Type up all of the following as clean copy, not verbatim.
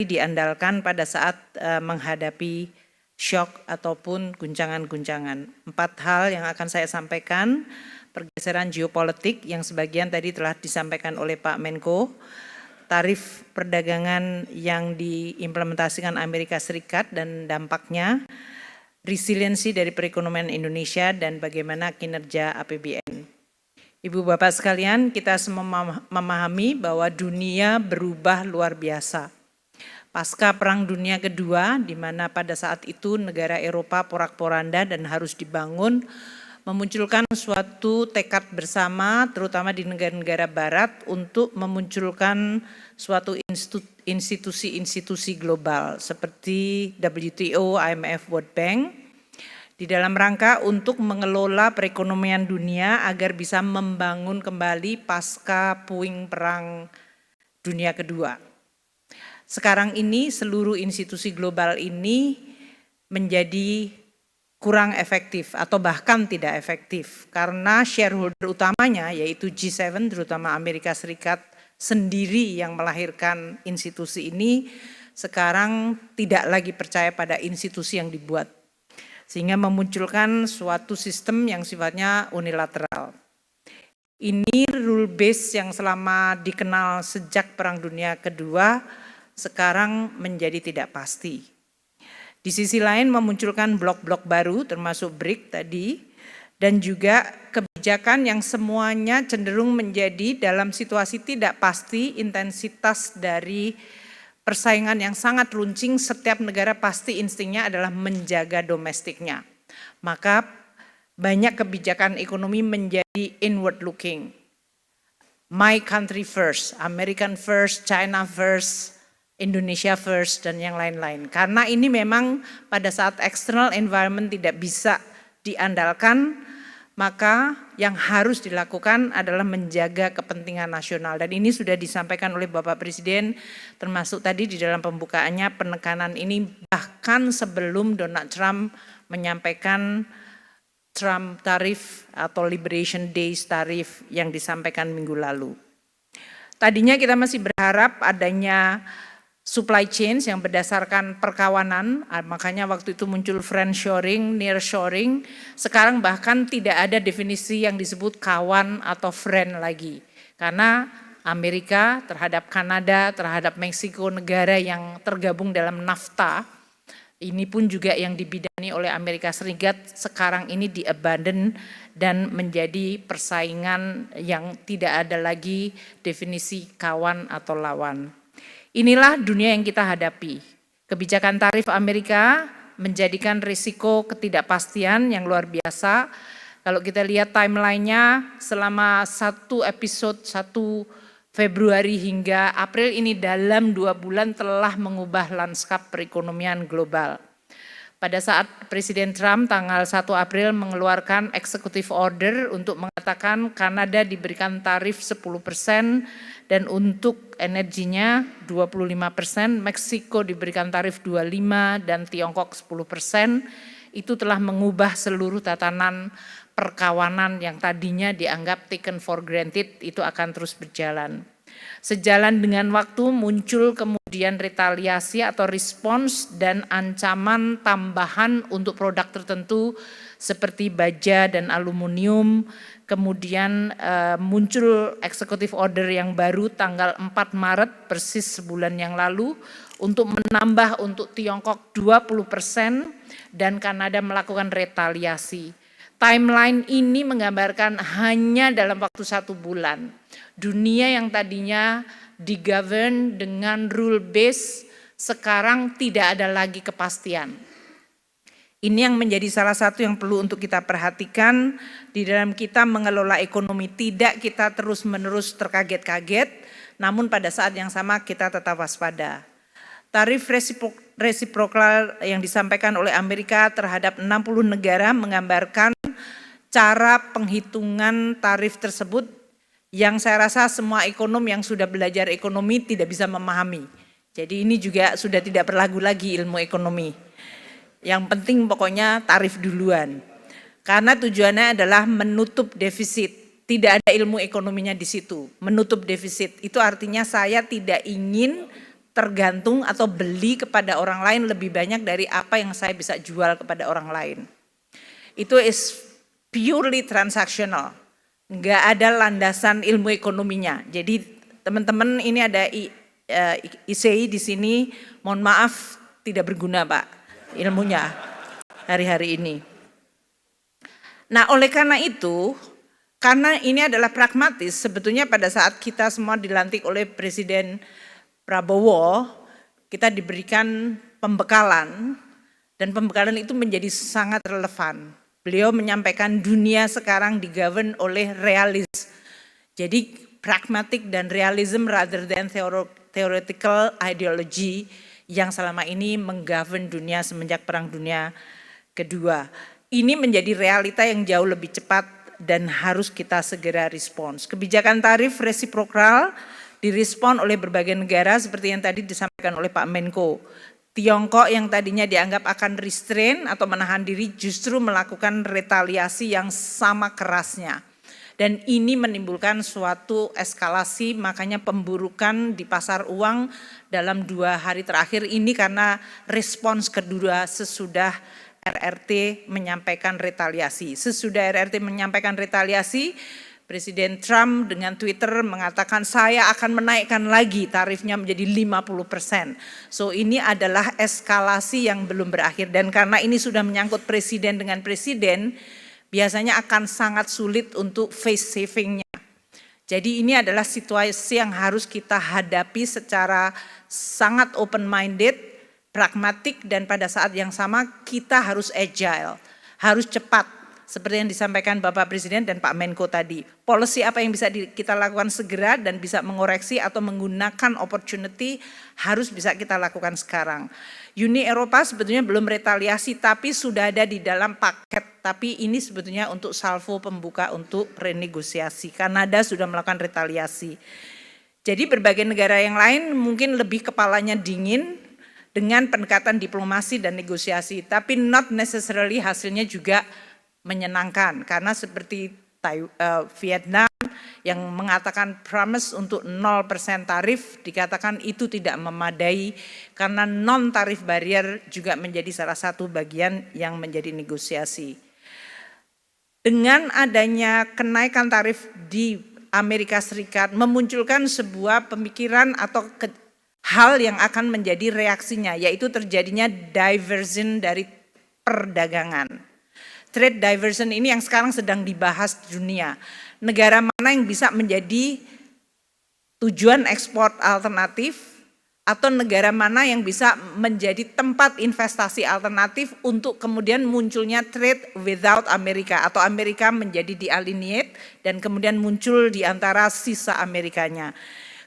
diandalkan pada saat menghadapi shock ataupun guncangan-guncangan. 4 hal yang akan saya sampaikan: pergeseran geopolitik yang sebagian tadi telah disampaikan oleh Pak Menko, tarif perdagangan yang diimplementasikan Amerika Serikat dan dampaknya, resiliensi dari perekonomian Indonesia, dan bagaimana kinerja APBN. Ibu Bapak sekalian, kita semua memahami bahwa dunia berubah luar biasa. Pasca Perang Dunia Kedua, di mana pada saat itu negara Eropa porak-poranda dan harus dibangun, memunculkan suatu tekad bersama, terutama di negara-negara Barat, untuk memunculkan suatu institusi-institusi global seperti WTO, IMF, World Bank, di dalam rangka untuk mengelola perekonomian dunia agar bisa membangun kembali pasca puing Perang Dunia Kedua. Sekarang ini seluruh institusi global ini menjadi kurang efektif atau bahkan tidak efektif karena shareholder utamanya yaitu G7 terutama Amerika Serikat sendiri yang melahirkan institusi ini sekarang tidak lagi percaya pada institusi yang dibuat, sehingga memunculkan suatu sistem yang sifatnya unilateral. Ini rule base yang selama dikenal sejak Perang Dunia Kedua sekarang menjadi tidak pasti. Di sisi lain memunculkan blok-blok baru termasuk BRIC tadi, dan juga kebijakan yang semuanya cenderung menjadi dalam situasi tidak pasti. Intensitas dari persaingan yang sangat runcing, setiap negara pasti instingnya adalah menjaga domestiknya. Maka banyak kebijakan ekonomi menjadi inward looking. My country first, American first, China first, Indonesia first, dan yang lain-lain. Karena ini memang pada saat external environment tidak bisa diandalkan, maka yang harus dilakukan adalah menjaga kepentingan nasional. Dan ini sudah disampaikan oleh Bapak Presiden, termasuk tadi di dalam pembukaannya, penekanan ini bahkan sebelum Donald Trump menyampaikan Trump tarif atau Liberation Days tarif yang disampaikan minggu lalu. Tadinya kita masih berharap adanya supply chain yang berdasarkan perkawanan, makanya waktu itu muncul friendshoring, nearshoring. Sekarang bahkan tidak ada definisi yang disebut kawan atau friend lagi. Karena Amerika terhadap Kanada, terhadap Meksiko, negara yang tergabung dalam NAFTA, ini pun juga yang dibidani oleh Amerika Serikat, sekarang ini di-abandon dan menjadi persaingan yang tidak ada lagi definisi kawan atau lawan. Inilah dunia yang kita hadapi. Kebijakan tarif Amerika menjadikan risiko ketidakpastian yang luar biasa. Kalau kita lihat timelinenya selama satu episode 1 Februari hingga April ini dalam 2 bulan telah mengubah lanskap perekonomian global. Pada saat Presiden Trump tanggal 1 April mengeluarkan executive order untuk mengatakan Kanada diberikan tarif 10% dan untuk energinya 25%, Meksiko diberikan tarif 25% dan Tiongkok 10%, itu telah mengubah seluruh tatanan perkawanan yang tadinya dianggap taken for granted itu akan terus berjalan. Sejalan dengan waktu muncul kemudian retaliasi atau respons dan ancaman tambahan untuk produk tertentu seperti baja dan aluminium. Kemudian muncul executive order yang baru tanggal 4 Maret persis sebulan yang lalu untuk menambah untuk Tiongkok 20% dan Kanada melakukan retaliasi. Timeline ini menggambarkan hanya dalam waktu 1 bulan. Dunia yang tadinya digovern dengan rule base sekarang tidak ada lagi kepastian. Ini yang menjadi salah satu yang perlu untuk kita perhatikan di dalam kita mengelola ekonomi. Tidak kita terus-menerus terkaget-kaget, namun pada saat yang sama kita tetap waspada. Tarif resiprokal yang disampaikan oleh Amerika terhadap 60 negara menggambarkan cara penghitungan tarif tersebut yang saya rasa semua ekonom yang sudah belajar ekonomi tidak bisa memahami. Jadi ini juga sudah tidak berlaku lagi ilmu ekonomi. Yang penting pokoknya tarif duluan. Karena tujuannya adalah menutup defisit. Tidak ada ilmu ekonominya di situ. Menutup defisit itu artinya saya tidak ingin tergantung atau beli kepada orang lain lebih banyak dari apa yang saya bisa jual kepada orang lain. Itu is purely transactional, nggak ada landasan ilmu ekonominya. Jadi teman-teman ini ada ICI di sini, mohon maaf tidak berguna Pak ilmunya hari-hari ini. Nah oleh karena itu, karena ini adalah pragmatis, sebetulnya pada saat kita semua dilantik oleh Presiden Prabowo, kita diberikan pembekalan, dan pembekalan itu menjadi sangat relevan. Beliau menyampaikan dunia sekarang digovern oleh realis. Jadi pragmatic dan realism rather than theoretical ideology yang selama ini menggovern dunia semenjak Perang Dunia Kedua. Ini menjadi realita yang jauh lebih cepat dan harus kita segera respons. Kebijakan tarif resiprokal direspon oleh berbagai negara seperti yang tadi disampaikan oleh Pak Menko. Tiongkok yang tadinya dianggap akan restrain atau menahan diri justru melakukan retaliasi yang sama kerasnya. Dan ini menimbulkan suatu eskalasi, makanya pemburukan di pasar uang dalam 2 hari terakhir ini karena respons kedua sesudah RRT menyampaikan retaliasi. Sesudah RRT menyampaikan retaliasi, Presiden Trump dengan Twitter mengatakan saya akan menaikkan lagi tarifnya menjadi 50%. So ini adalah eskalasi yang belum berakhir dan karena ini sudah menyangkut presiden dengan presiden, biasanya akan sangat sulit untuk face savingnya. Jadi ini adalah situasi yang harus kita hadapi secara sangat open-minded, pragmatik dan pada saat yang sama kita harus agile, harus cepat. Seperti yang disampaikan Bapak Presiden dan Pak Menko tadi. Policy apa yang bisa kita lakukan segera dan bisa mengoreksi atau menggunakan opportunity harus bisa kita lakukan sekarang. Uni Eropa sebetulnya belum retaliasi tapi sudah ada di dalam paket. Tapi ini sebetulnya untuk salvo pembuka untuk renegosiasi. Kanada sudah melakukan retaliasi. Jadi berbagai negara yang lain mungkin lebih kepalanya dingin dengan pendekatan diplomasi dan negosiasi. Tapi not necessarily hasilnya juga menyenangkan karena seperti Vietnam yang mengatakan promise untuk 0% tarif dikatakan itu tidak memadai karena non tarif barrier juga menjadi salah satu bagian yang menjadi negosiasi. Dengan adanya kenaikan tarif di Amerika Serikat memunculkan sebuah pemikiran atau hal yang akan menjadi reaksinya yaitu terjadinya diversion dari perdagangan. Trade diversion ini yang sekarang sedang dibahas di dunia. Negara mana yang bisa menjadi tujuan ekspor alternatif atau negara mana yang bisa menjadi tempat investasi alternatif untuk kemudian munculnya trade without Amerika atau Amerika menjadi dialienate dan kemudian muncul di antara sisa Amerikanya.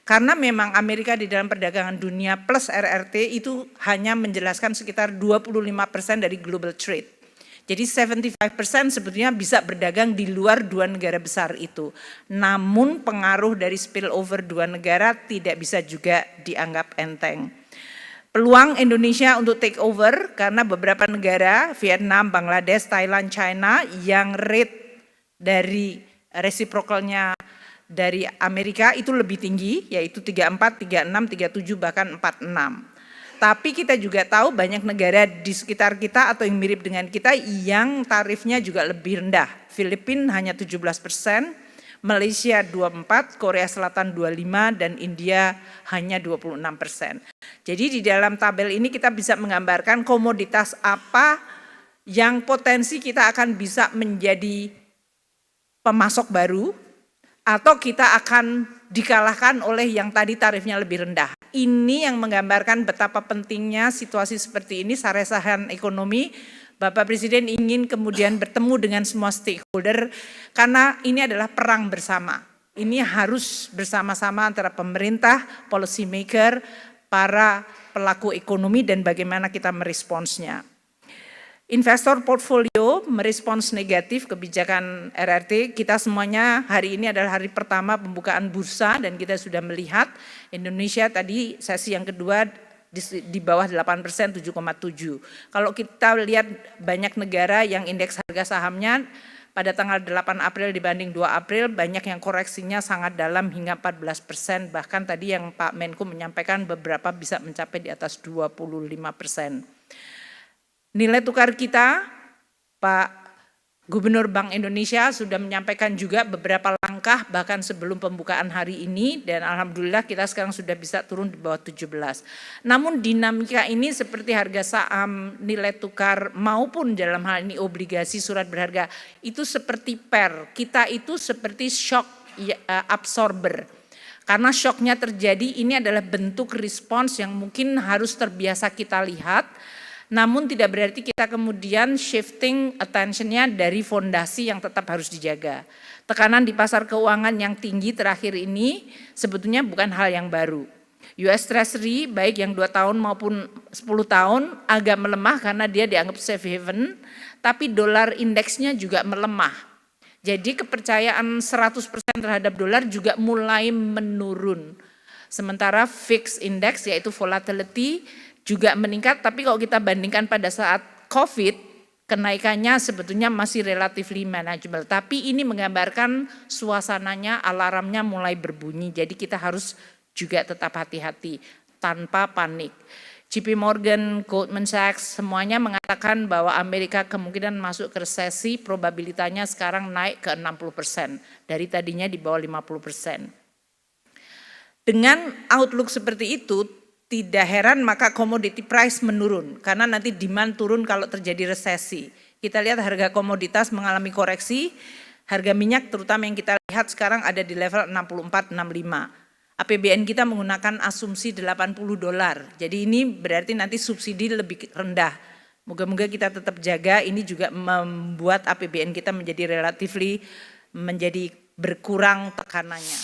Karena memang Amerika di dalam perdagangan dunia plus RRT itu hanya menjelaskan sekitar 25% dari global trade. Jadi 75% sebetulnya bisa berdagang di luar 2 negara besar itu. Namun pengaruh dari spillover 2 negara tidak bisa juga dianggap enteng. Peluang Indonesia untuk take over karena beberapa negara, Vietnam, Bangladesh, Thailand, China yang rate dari reciprocalnya dari Amerika itu lebih tinggi yaitu 34, 36, 37 bahkan 46. Tapi kita juga tahu banyak negara di sekitar kita atau yang mirip dengan kita yang tarifnya juga lebih rendah. Filipina hanya 17%, Malaysia 24%, Korea Selatan 25%, dan India hanya 26%. Jadi di dalam tabel ini kita bisa menggambarkan komoditas apa yang potensi kita akan bisa menjadi pemasok baru atau kita akan dikalahkan oleh yang tadi tarifnya lebih rendah. Ini yang menggambarkan betapa pentingnya situasi seperti ini, saresahan ekonomi. Bapak Presiden ingin kemudian bertemu dengan semua stakeholder karena ini adalah perang bersama. Ini harus bersama-sama antara pemerintah, policy maker, para pelaku ekonomi dan bagaimana kita meresponsnya. Investor portfolio merespons negatif kebijakan RRT. Kita semuanya hari ini adalah hari pertama pembukaan bursa dan kita sudah melihat Indonesia tadi sesi yang kedua di bawah 8%, 7,7. Kalau kita lihat banyak negara yang indeks harga sahamnya pada tanggal 8 April dibanding 2 April banyak yang koreksinya sangat dalam hingga 14%, bahkan tadi yang Pak Menko menyampaikan beberapa bisa mencapai di atas 25%. Nilai tukar kita, Pak Gubernur Bank Indonesia sudah menyampaikan juga beberapa langkah bahkan sebelum pembukaan hari ini, dan alhamdulillah kita sekarang sudah bisa turun di bawah 17. Namun dinamika ini seperti harga saham, nilai tukar maupun dalam hal ini obligasi surat berharga itu seperti kita itu seperti shock absorber. Karena shocknya terjadi, ini adalah bentuk respons yang mungkin harus terbiasa kita lihat. Namun tidak berarti kita kemudian shifting attention-nya dari fondasi yang tetap harus dijaga. Tekanan di pasar keuangan yang tinggi terakhir ini sebetulnya bukan hal yang baru. US Treasury baik yang 2 tahun maupun 10 tahun agak melemah karena dia dianggap safe haven, tapi dolar indeksnya juga melemah. Jadi kepercayaan 100% terhadap dolar juga mulai menurun. Sementara fixed index yaitu volatility juga meningkat, tapi kalau kita bandingkan pada saat COVID, kenaikannya sebetulnya masih relatively manageable. Tapi ini menggambarkan suasananya, alarmnya mulai berbunyi, jadi kita harus juga tetap hati-hati, tanpa panik. JP Morgan, Goldman Sachs, semuanya mengatakan bahwa Amerika kemungkinan masuk ke resesi, probabilitasnya sekarang naik ke 60%, dari tadinya di bawah 50%. Dengan outlook seperti itu, tidak heran maka commodity price menurun, karena nanti demand turun kalau terjadi resesi. Kita lihat harga komoditas mengalami koreksi, harga minyak terutama yang kita lihat sekarang ada di level 64-65. APBN kita menggunakan asumsi $80, jadi ini berarti nanti subsidi lebih rendah. Moga-moga kita tetap jaga, ini juga membuat APBN kita menjadi relatively menjadi berkurang tekanannya.